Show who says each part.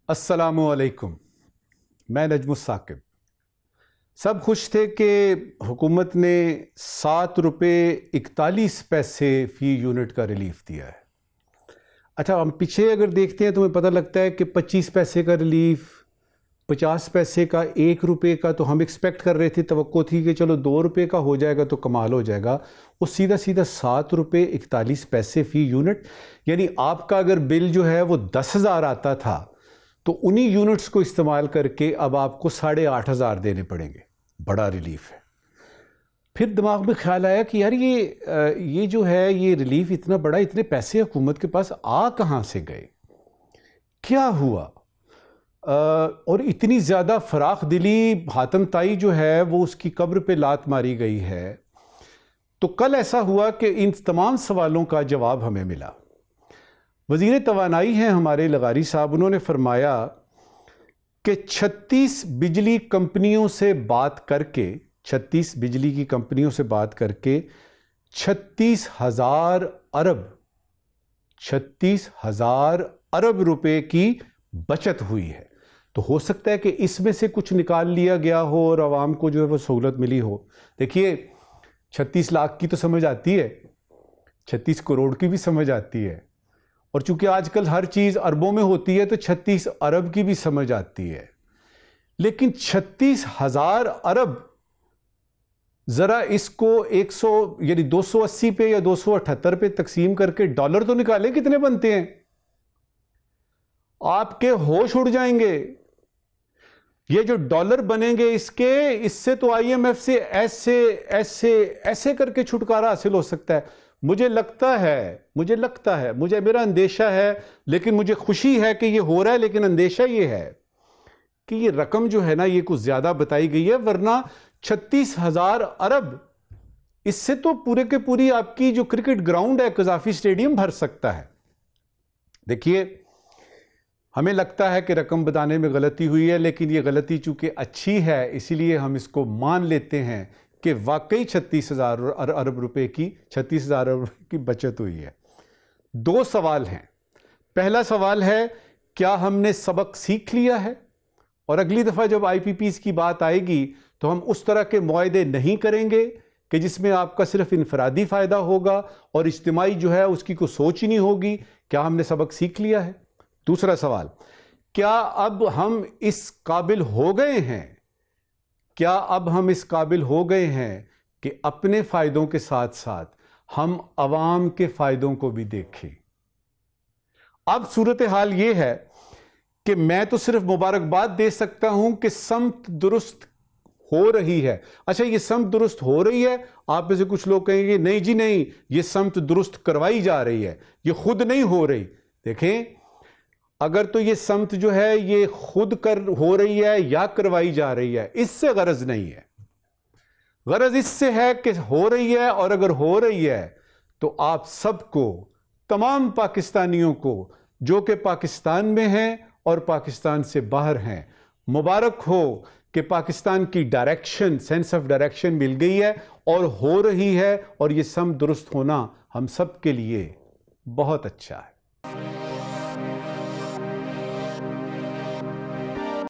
Speaker 1: السلام علیکم، میں نجم الثاقب۔ سب خوش تھے کہ حکومت نے 7.41 روپے فی یونٹ کا ریلیف دیا ہے۔ اچھا، ہم پیچھے اگر دیکھتے ہیں تو ہمیں پتہ لگتا ہے کہ 25 پیسے کا ریلیف، 50 پیسے کا، 1 روپے کا تو ہم ایکسپیکٹ کر رہے تھے، توقع تھی کہ چلو 2 روپے کا ہو جائے گا تو کمال ہو جائے گا۔ وہ سیدھا 7.41 فی یونٹ، یعنی آپ کا اگر بل جو ہے وہ 10,000 آتا تھا تو انہی یونٹس کو استعمال کر کے اب آپ کو 8,500 دینے پڑیں گے۔ بڑا ریلیف ہے۔ پھر دماغ میں خیال آیا کہ یار یہ جو ہے یہ ریلیف اتنا بڑا، اتنے پیسے حکومت کے پاس کہاں سے گئے، کیا ہوا؟ اور اتنی زیادہ فراخ دلی حاتم طائی جو ہے وہ اس کی قبر پہ لات ماری گئی ہے۔ تو کل ایسا ہوا کہ ان تمام سوالوں کا جواب ہمیں ملا۔ وزیر توانائی ہیں ہمارے لغاری صاحب، انہوں نے فرمایا کہ 36 بجلی کمپنیوں سے بات کر کے 36 بجلی کی کمپنیوں سے بات کر کے 36,000 ارب روپے کی بچت ہوئی ہے۔ تو ہو سکتا ہے کہ اس میں سے کچھ نکال لیا گیا ہو اور عوام کو جو ہے وہ سہولت ملی ہو۔ دیکھیے، 36 لاکھ کی تو سمجھ آتی ہے، 36 کروڑ کی بھی سمجھ آتی ہے، اور چونکہ آج کل ہر چیز اربوں میں ہوتی ہے تو 36 ارب کی بھی سمجھ آتی ہے، لیکن 36,000 ارب، ذرا اس کو 100 یعنی 280 پہ یا 278 پہ تقسیم کر کے ڈالر تو نکالیں کتنے بنتے ہیں، آپ کے ہوش اڑ جائیں گے۔ یہ جو ڈالر بنیں گے اس سے تو IMF سے ایسے کر کے چھٹکارا حاصل ہو سکتا ہے۔ مجھے لگتا ہے میرا اندیشہ ہے، لیکن مجھے خوشی ہے کہ یہ ہو رہا ہے، لیکن اندیشہ یہ ہے کہ یہ رقم جو ہے نا یہ کچھ زیادہ بتائی گئی ہے، ورنہ 36,000 ارب اس سے تو پورے کے پوری آپ کی جو کرکٹ گراؤنڈ ہے قذافی اسٹیڈیم بھر سکتا ہے۔ دیکھیے، ہمیں لگتا ہے کہ رقم بتانے میں غلطی ہوئی ہے، لیکن یہ غلطی چونکہ اچھی ہے اسی لیے ہم اس کو مان لیتے ہیں کہ واقعی 36,000 ارب روپے کی بچت ہوئی ہے۔ 2 سوال ہیں۔ پہلا سوال ہے، کیا ہم نے سبق سیکھ لیا ہے اور اگلی دفعہ جب IPPs کی بات آئے گی تو ہم اس طرح کے معاہدے نہیں کریں گے کہ جس میں آپ کا صرف انفرادی فائدہ ہوگا اور اجتماعی جو ہے اس کی کوئی سوچ ہی نہیں ہوگی؟ کیا ہم نے سبق سیکھ لیا ہے؟ دوسرا سوال، کیا اب ہم اس قابل ہو گئے ہیں کہ اپنے فائدوں کے ساتھ ساتھ ہم عوام کے فائدوں کو بھی دیکھیں؟ اب صورتحال یہ ہے کہ میں تو صرف مبارکباد دے سکتا ہوں کہ سمت درست ہو رہی ہے۔ اچھا، یہ سمت درست ہو رہی ہے، آپ میں سے کچھ لوگ کہیں گے نہیں جی نہیں، یہ سمت درست کروائی جا رہی ہے، یہ خود نہیں ہو رہی۔ دیکھیں، اگر تو یہ سمت جو ہے یہ خود ہو رہی ہے یا کروائی جا رہی ہے، اس سے غرض نہیں ہے۔ غرض اس سے ہے کہ ہو رہی ہے، اور اگر ہو رہی ہے تو آپ سب کو، تمام پاکستانیوں کو جو کہ پاکستان میں ہیں اور پاکستان سے باہر ہیں، مبارک ہو کہ پاکستان کی ڈائریکشن، سینس آف ڈائریکشن مل گئی ہے اور ہو رہی ہے، اور یہ سمت درست ہونا ہم سب کے لیے بہت اچھا ہے۔